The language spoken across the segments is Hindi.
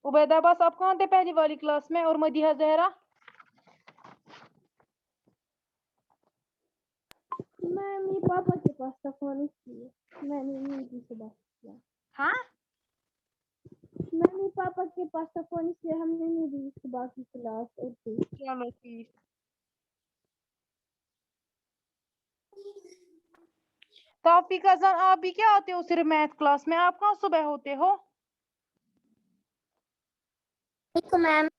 उबैदा अब्बास आप कहाँ थे पहली वाली क्लास में? और मदीहा जहरा? मैं मेरे पापा के पास था फोन, इसलिए मैंने नींद से बात किया। हाँ मैं मेरे पापा के पास था फोन, इसलिए हमने नींद से बाकी क्लास उठी। चलो ठीक। तौफीक अज़ान आप भी क्या आते हो सिर्फ मैथ क्लास में? आप कहाँ सुबह होते हो? देखो मैम,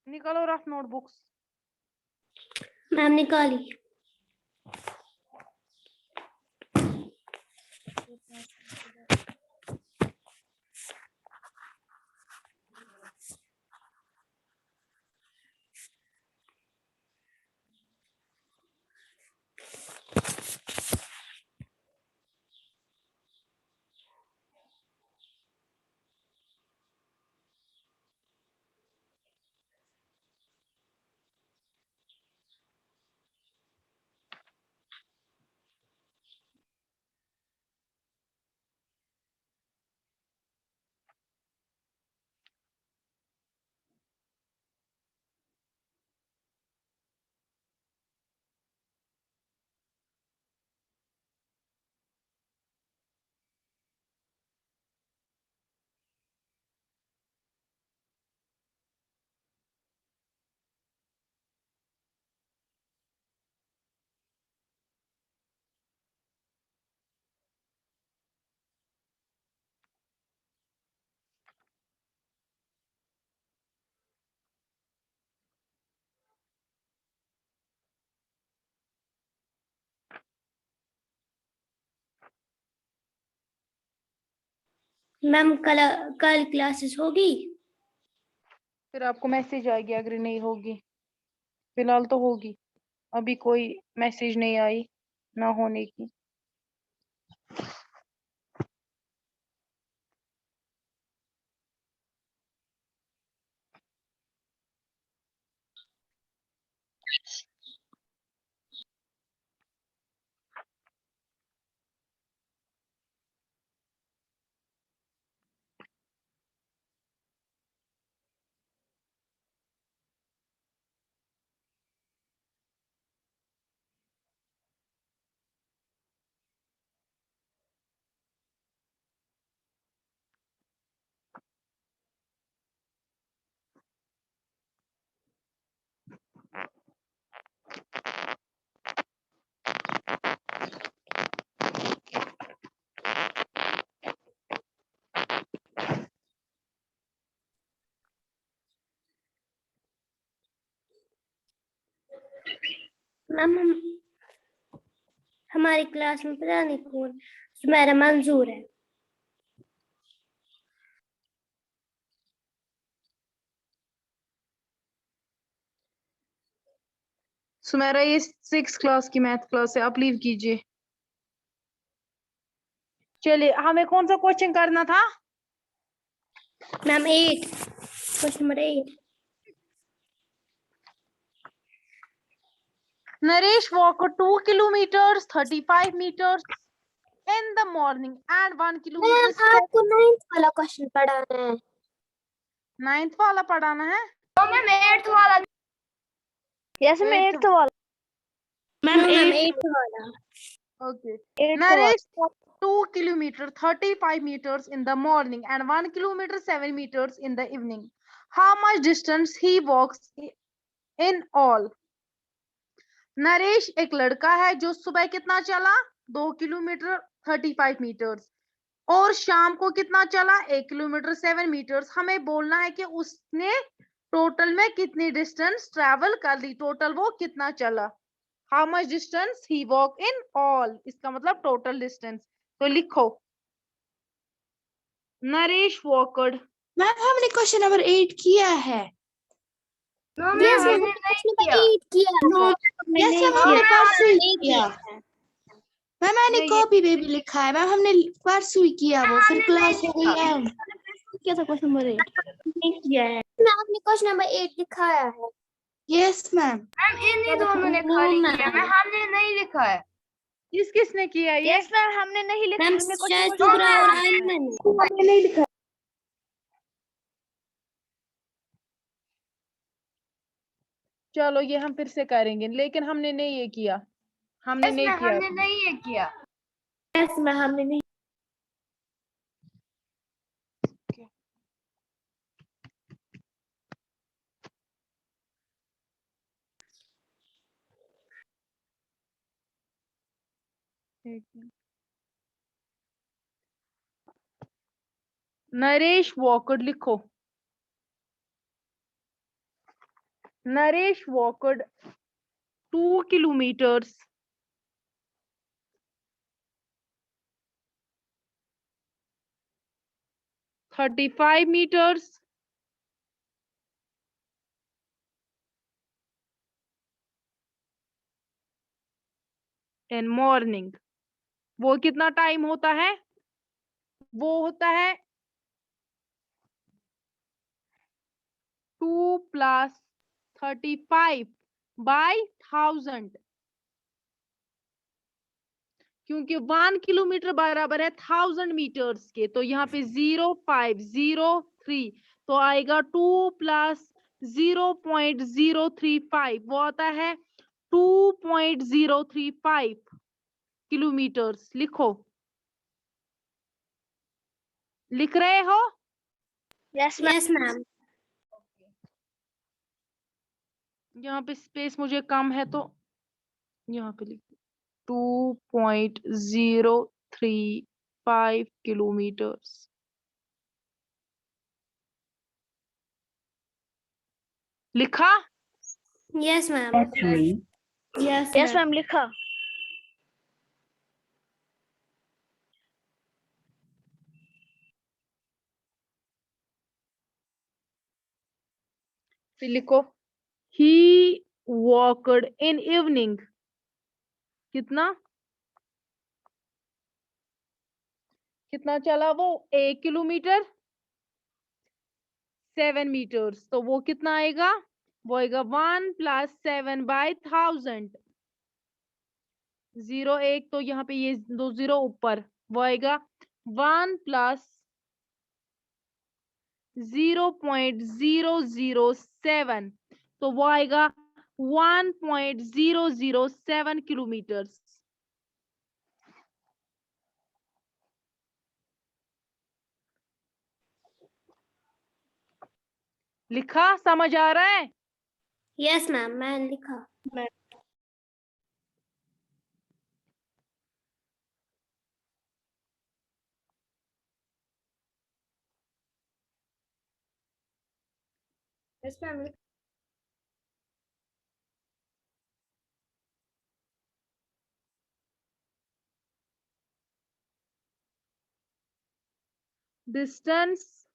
निकालो रफ नोटबुक्स। मैम निकाली। मैम कल क्लासेस होगी? फिर आपको मैसेज आएगी अगर नहीं होगी। फिलहाल तो होगी, अभी कोई मैसेज नहीं आई ना होने की। मैम हमारी क्लास में पता नहीं कौन सुमेरा मंजूर है। सुमेरा ये 6 क्लास की मैथ क्लास है, आप लीव कीजिए। चलिए हमें कौन सा क्वेश्चन करना था? Ma'am 8, question number 8। Naresh walk 2 kilometers 35 meters in the morning and 1 kilometer। आपको 9th वाला क्वेश्चन पढ़ाना है। 9th वाला पढ़ाना है? तो मैम 8th वाला। यस मैम 8th वाला। मैम 8th वाला। Okay. 8th वाला। Naresh walked 2 kilometers 35 meters in the morning and 1 kilometer 7 meters in the evening. How much distance he walks in all? Naresh एक लड़का है जो सुबह कितना चला? 2 किलोमीटर 35 मीटर्स। और शाम को कितना चला? 1 किलोमीटर 7 मीटर्स। हमें बोलना है कि उसने टोटल में कितनी डिस्टेंस ट्रेवल कर ली, टोटल वो कितना चला। How much distance he walked in all, इसका मतलब टोटल डिस्टेंस। तो लिखो नरेश walked। मैम हमने क्वेश्चन नंबर 8 किया है। Yes, मैम क्वेश्चन नंबर 8 किया है। यस मैम हमने परसों ही किया। मैम मैंने नहीं, कॉपी पे भी लिखा है। मैम हमने परसों ही किया वो, फिर क्लास हो गई है। क्या था क्वेश्चन नंबर 8? नहीं किया है मैम, आपने क्वेश्चन नंबर 8 लिखाया है। Yes ma'am. मैम इन्हीं दोनों ने खाली किया है, हमने नहीं लिखा है। किसने किया ये? यस मैम हमने नहीं लिखा, मैम, हमने शायद क्वेश्चन शुक्रा और हमने नहीं लिखा। चलो ये हम फिर से करेंगे, लेकिन हमने नहीं ये किया, हमने यस नहीं मैम, किया। हमने नहीं ये किया। यस मैम हमने नहीं। नरेश वॉकड लिखो। Naresh walked 2 kilometers, 35 meters in morning। वो कितना टाइम होता है? वो होता है 2 + 35 by 1000, क्योंकि 1 किलोमीटर बराबर है 1000 मीटर्स के, तो यहाँ पे 0503 तो आएगा 2 + 0.035, वो आता है 2.035 किलोमीटर्स। लिखो, लिख रहे हो? Yes ma'am. यहाँ पे स्पेस मुझे कम है, तो यहाँ पे लिख 2.035 किलोमीटर्स। लिखा? Yes ma'am. यस मैम लिखा। फिर लिखो he walked in evening। कितना चला वो? 1 किलोमीटर 7 मीटर्स, तो वो कितना आएगा? वो आएगा 1 + 7 by 1000। 0 1 तो यहाँ पे ये 2 0 ऊपर, वो आएगा 1 + 0.007, तो वो आएगा 1.007 किलोमीटर्स। लिखा? समझ आ रहा है? यस मैम मैं लिखा। Yes ma'am. Distance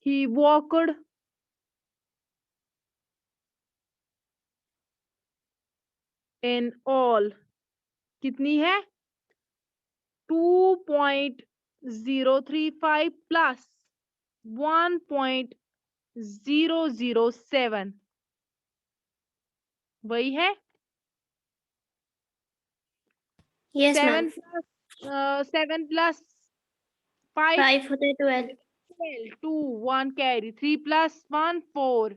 he walked in all कितनी है? 2.035 plus 1.007, वही है। Yes ma'am. 7 plus 5 5 होते 12। 2 1 carry, 3 plus 1 4,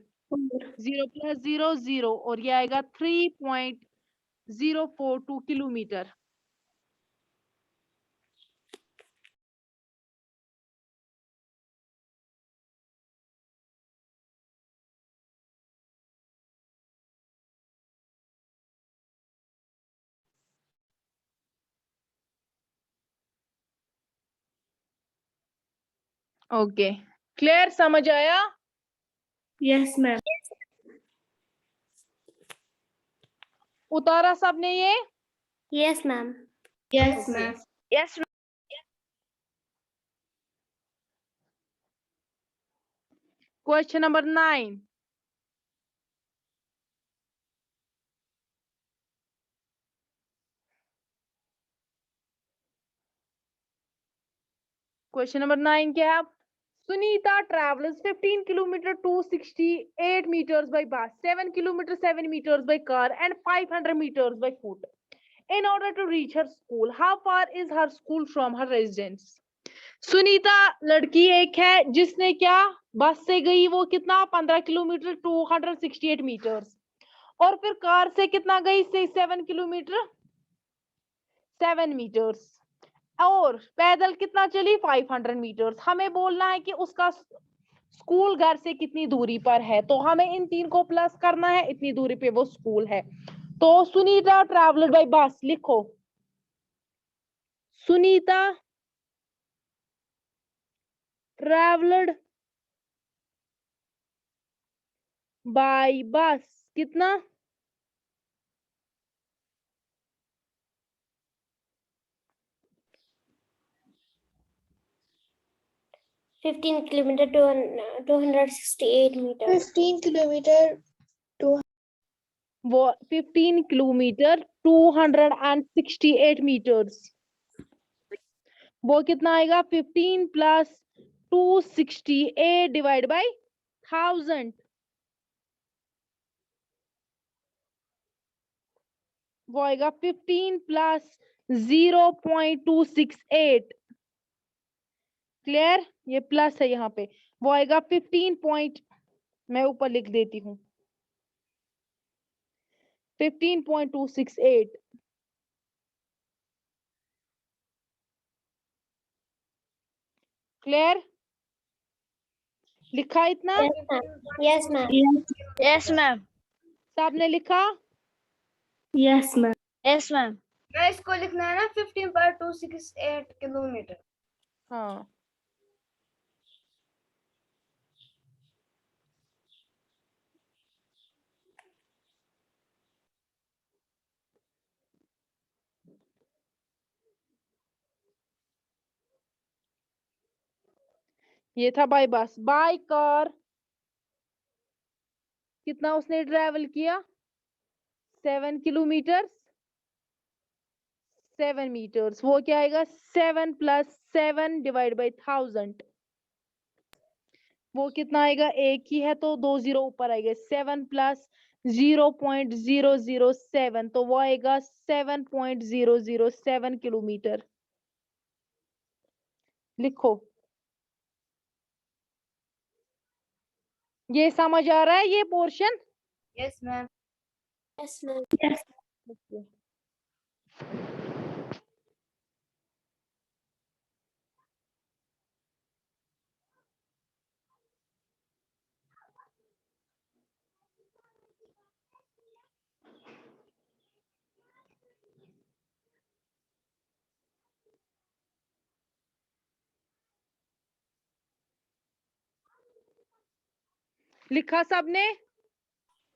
0 plus 0 0, और ये आएगा 3.042 किलोमीटर। Okay, clear? समझ आया? Yes ma'am. उतारा सबने ये? Yes ma'am. Yes ma'am. Yes Question number 9. Question number 9 क्या है आप? Sunita travels 15 kilometer 268 meters by bus, 7 kilometer 7 meters by car, and 500 meters by foot. In order to reach her school, how far is her school from her residence? Sunita लड़की एक है जिसने क्या बस से गई, वो कितना 15 किलोमीटर 268 मीटर्स, और फिर कार से कितना गई, 7 किलोमीटर 7 मीटर्स, और पैदल कितना चली 500 मीटर्स। हमें बोलना है कि उसका स्कूल घर से कितनी दूरी पर है, तो हमें इन तीन को प्लस करना है, इतनी दूरी पे वो स्कूल है। तो सुनीता ट्रैवल्ड बाय बस लिखो, सुनीता ट्रैवल्ड बाय बस कितना 15 kilometer 268 meters. 15 kilometer वो 15 किलोमीटर 268 मीटर्स, वो कितना आएगा 15 प्लस 268 डिवाइड बाय 1000, वो आएगा 15 प्लस 0.268। क्लियर, ये प्लस है यहाँ पे, वो आएगा 15 पॉइंट, मैं ऊपर लिख देती हूँ 15.268। क्लियर, लिखा इतना? Yes, ma'am. Yes, ma'am. सबने लिखा? Yes, ma'am. Yes, ma'am. मैं इसको लिखना है ना 15.268 किलोमीटर। हाँ, ये था बाय बस। बाय कार कितना उसने ट्रेवल किया 7 किलोमीटर 7 मीटर्स, वो क्या आएगा 7 प्लस 7 डिवाइड बाय 1000, वो कितना आएगा, एक ही है तो 2 जीरो ऊपर आएगा, 7 प्लस 0.007, तो वो आएगा 7.007 किलोमीटर। लिखो, ये समझ आ रहा है ये portion? Yes ma'am. Yes, ma'am. लिखा सबने?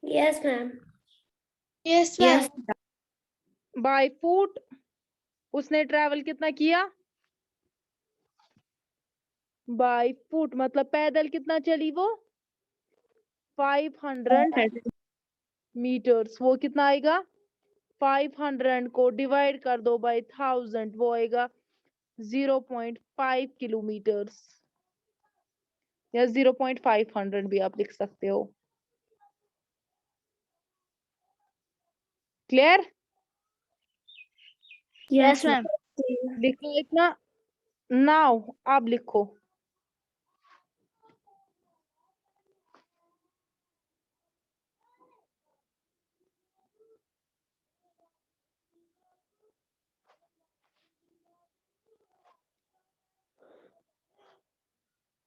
Yes, ma'am. yes ma'am by foot उसने ट्रैवल कितना किया, बाय फुट मतलब पैदल कितना चली वो 500 मीटर्स, वो कितना आएगा 500 को डिवाइड कर दो बाय 1000, वो आएगा 0.5 किलोमीटर्स, या 0.500 भी आप लिख सकते हो। क्लियर? Yes, ma'am. लिखो इतना। नाउ आप लिखो,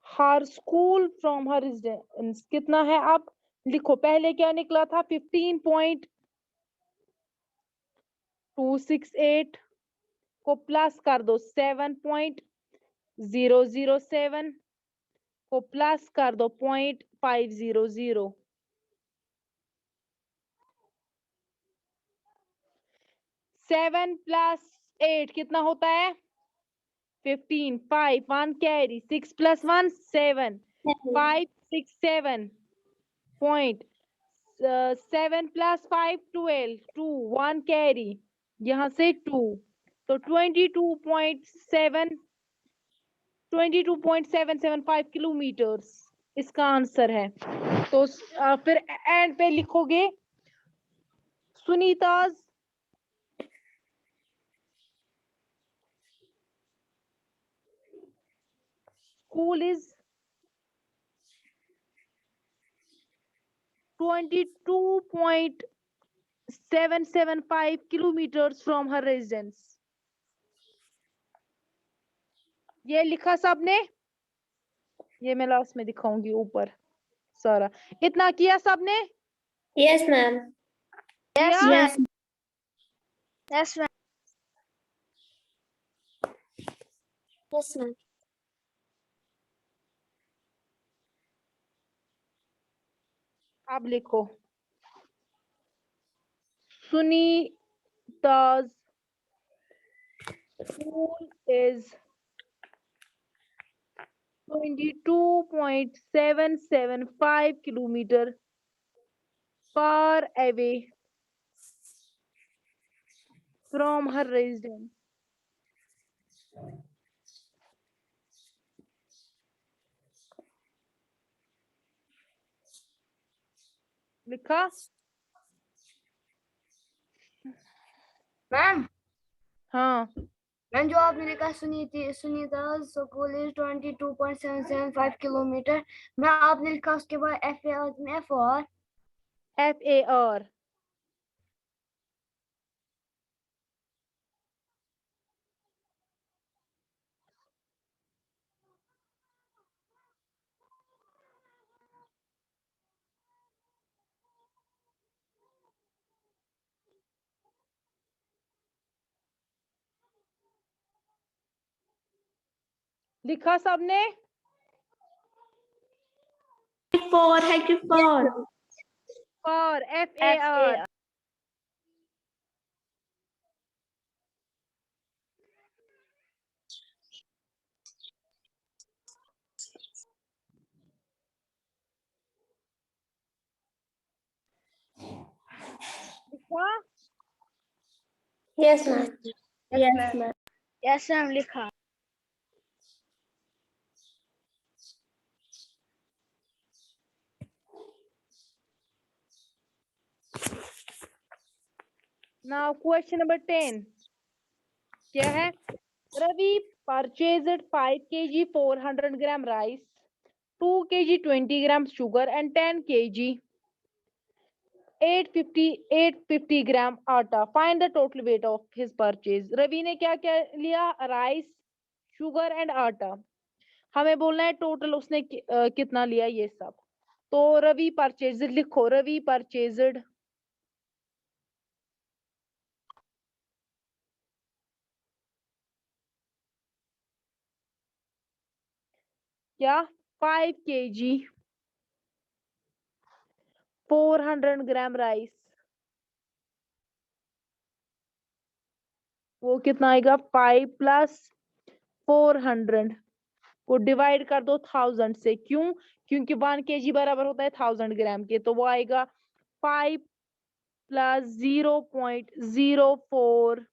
हर स्कूल फ्रॉम हर रेजिडेंस कितना है, आप लिखो। पहले क्या निकला था 15.268 को प्लस कर दो 7.007 को प्लस कर दो 0.500, 7 प्लस 8 कितना होता है 15, 5 1 कैरी, 6 प्लस 1 7, 5 7 plus 5 12 2 1 कैरी यहाँ से 2 तो 22.775 किलोमीटर्स इसका आंसर है। तो फिर एंड पे लिखोगे सुनीता's school is 22.775 kilometers from her residence। ये लिखा सबने? ये मैं लास्ट में दिखाऊंगी ऊपर सारा। इतना किया सबने? Yes, ma'am. Yes, Yes. Yes, ma'am. Yes, ma'am. अब लिखो Sunita's school is 22.775 kilometer far away from her residence। लिखा? मैम हाँ मैम जो आपने लिखा सुनीता स्कूल इज 22.775 किलोमीटर, मैं आपने लिखा उसके बाद FAR लिखा सबने? For FAR FAR लिखा? Yes, ma'am. Yes, ma'am. Yes, ma'am. लिखा। Now question number 10 क्या है? Ravi purchased 5 kg 400 gram rice, 2 kg 20 grams sugar and 10 kg 850 gram आटा। Find the total weight of his purchase। Ravi ने क्या क्या लिया? राइस, शुगर एंड आटा। हमें बोलना है टोटल उसने कितना लिया ये सब। तो रवि परचेज्ड लिखो, रवि परचेज्ड क्या? 5 kg 400 ग्राम राइस, वो कितना आएगा? 5 प्लस 400 को डिवाइड कर दो 1000 से। क्यों? क्योंकि 1 kg बराबर होता है 1000 ग्राम के। तो वो आएगा 5 प्लस 0.04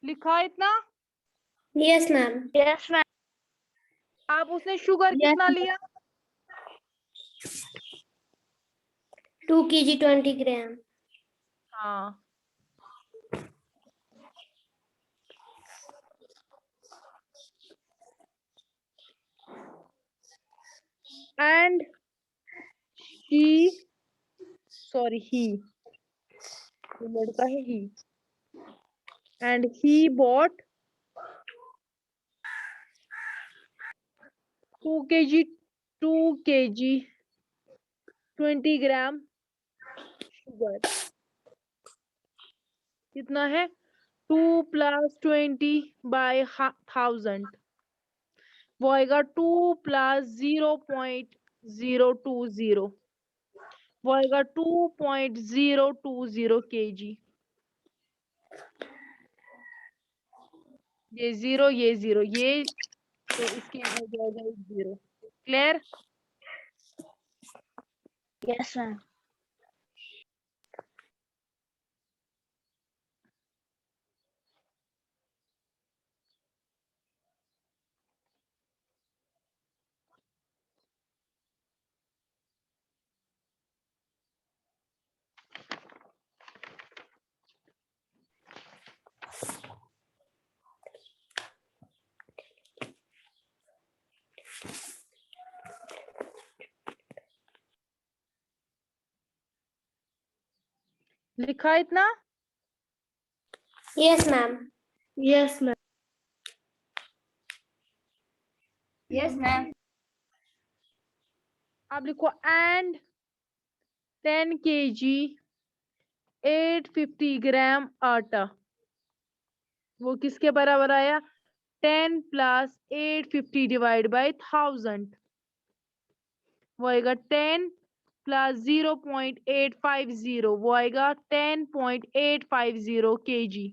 लिखा इतना? Yes, ma'am. Yes, ma'am. अब उसने शुगर कितना लिया? 2 kg 20 gram. हाँ, and he, ये लड़का है he, and he bought 2 kg 20 gram sugar. कितना है? 2 + 20 by 1000, वो आएगा 2 + 0.020, वो आएगा 2.020 kg। ये 0 ये 0 ये, तो इसके हो जाएगा 0। क्लियर? Yes, ma'am. लिखा इतना? Yes, ma'am. Yes, ma'am. Yes, ma'am. आप लिखो and 10 kg 850 ग्राम आटा, वो किसके बराबर आया? 10 + 850 डिवाइड बाय 1000, वो आएगा 10 + 0.850, वो आएगा 10.850 kg।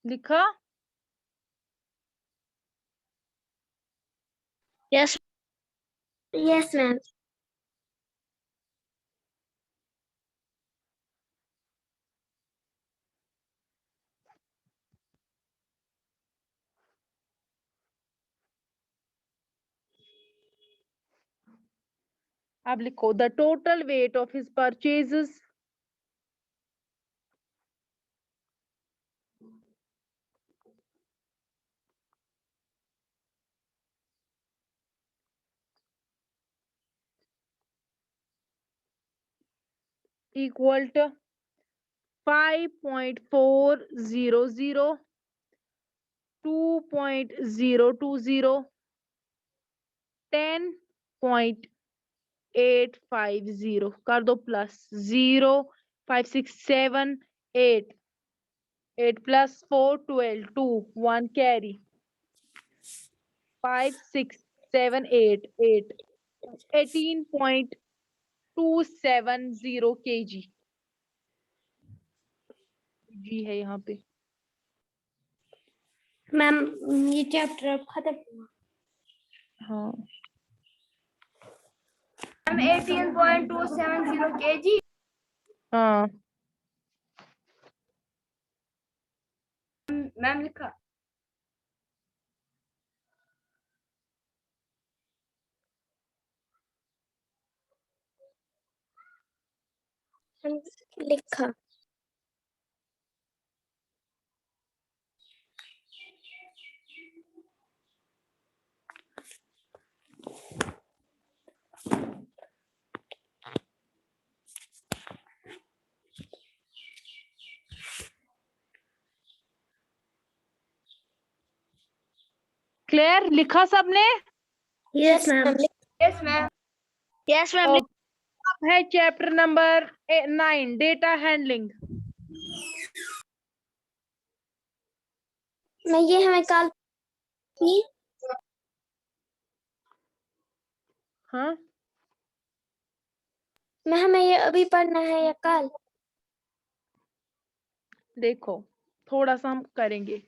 लिखा? Yes. Yes, ma'am. अब लिखो the total weight of his purchases equal to 5.400, 2.020, 10.850, कर दो प्लस 0 5 6 7 8, 8 + 4 12, 2 1 carry, 5 6 7 8 8, 18.270 kg जी है यहाँ पे। मैम ये चैप्टर अब खत्म हुआ। हाँ Ma'am, 18.270 kg. हाँ Ma'am, लिखा? लिखा। क्लियर? लिखा सबने? Yes, ma'am. Yes, ma'am. Yes, ma'am. अब है चैप्टर नंबर 9 डेटा हैंडलिंग। मैं ये हमें कल की। हाँ मैं हमें ये अभी पढ़ना है या कल? देखो थोड़ा सा हम करेंगे।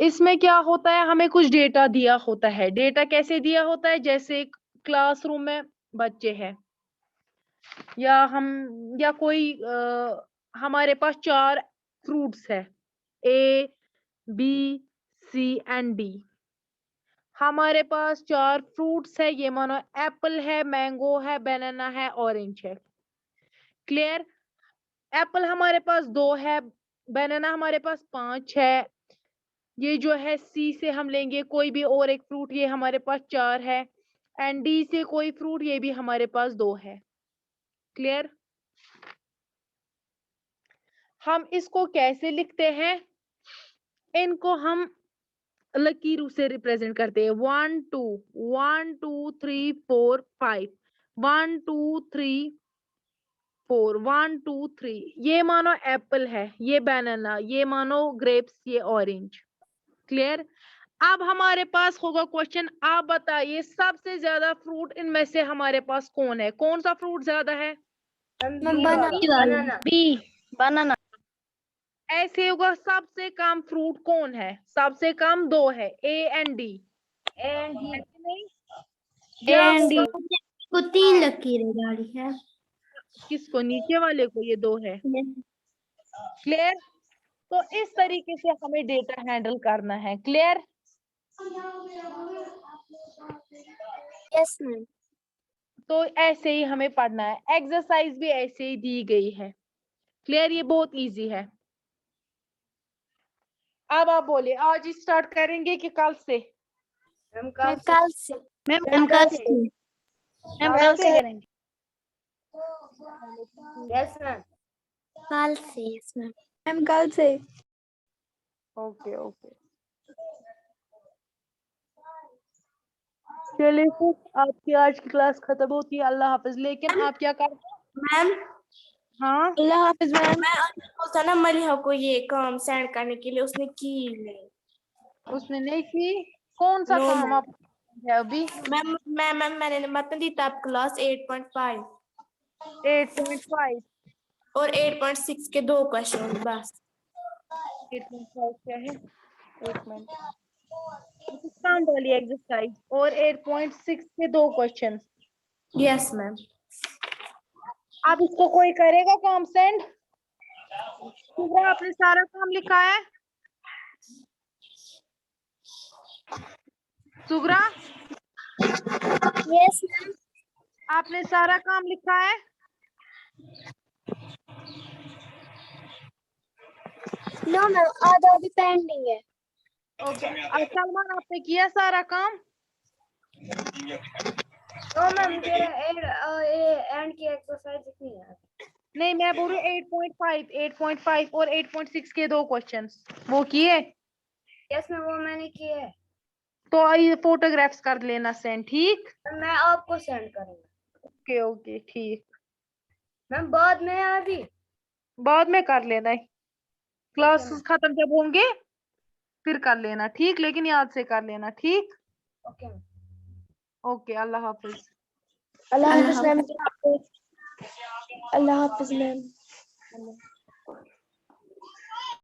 इसमें क्या होता है, हमें कुछ डेटा दिया होता है। डेटा कैसे दिया होता है? जैसे एक क्लासरूम में बच्चे हैं या कोई हमारे पास 4 फ्रूट्स है A B C and D। हमारे पास 4 फ्रूट्स है, ये मानो एप्पल है, मैंगो है, बनाना है, ऑरेंज है। क्लियर? एप्पल हमारे पास 2 है, बनाना हमारे पास 5 है, ये जो है सी से हम लेंगे कोई भी और एक फ्रूट, ये हमारे पास 4 है, एंड डी से कोई फ्रूट, ये भी हमारे पास 2 है। क्लियर? हम इसको कैसे लिखते हैं? इनको हम लकीरों से रिप्रेजेंट करते हैं। 1 2 1 2 3 4 5 1 2 3 4 1 2 3। ये मानो एप्पल है, ये बनाना, ये मानो ग्रेप्स, ये ऑरेंज। क्लियर? अब हमारे पास होगा क्वेश्चन, आप बताइए सबसे ज्यादा फ्रूट इनमें से हमारे पास कौन है? कौन सा फ्रूट ज्यादा है? बी बनाना। ऐसे होगा, सबसे कम फ्रूट कौन है? सबसे कम 2 है, ए एंड डी। नहीं, को 3 लकीरें गाड़ी है। किसको? नीचे वाले को, ये 2 है। क्लियर? तो इस तरीके से हमें डेटा हैंडल करना है। क्लियर? Yes ma'am. तो ऐसे ही हमें पढ़ना है, एक्सरसाइज भी ऐसे ही दी गई है। क्लियर? ये बहुत इजी है। अब आप बोलिए, आज ही स्टार्ट करेंगे कि कल से? कल से मैम कल से करेंगे। Yes ma'am. कल से यस मैम। मैम कल से। ओके ओके, चलिए फिर आपकी आज की क्लास खत्म होती है। अल्लाह हाफिज। लेकिन आप क्या कर? मैम हाँ, अल्लाह हाफिज मैम। मैं बोलता ना मलिहा को ये काम सेंड करने के लिए, उसने की नहीं। उसने नहीं की? कौन सा No, काम ma'am. आप है अभी? मैम मैंने मतलब दी था क्लास 8.5 8.5। और 8.6 के 2 क्वेश्चन बस। 8.5 क्या है? 1 मिनट, काम वाली एक्सरसाइज और 8.6 के 2 क्वेश्चन। Yes ma'am. अब इसको कोई करेगा काम सेंड? सुबह आपने सारा काम लिखा है? Sughra, yes ma'am. आपने सारा काम लिखा है? नो मैम, आधा भी पेंडिंग है। ओके, सलमान आपने किया सारा काम? तो मैम एंड की एक्सरसाइज इतनी है। नहीं, मैं बोल रही हूँ 8.5 और 8.6 के 2 क्वेश्चंस वो किए? यस मैम, वो मैंने किया है। तो ये फोटोग्राफ्स कर लेना सेंड, ठीक? मैं आपको सेंड करूंगा। ओके ओके ठीक, मैम बाद में या अभी? बाद में कर लेना, क्लासेस खत्म जब होंगे फिर कर लेना, ठीक? लेकिन याद से कर लेना, ठीक? Okay ma'am. ओके, अल्लाह हाफिज। अल्लाह हाफिज मैम। अल्लाह हाफिज मैम।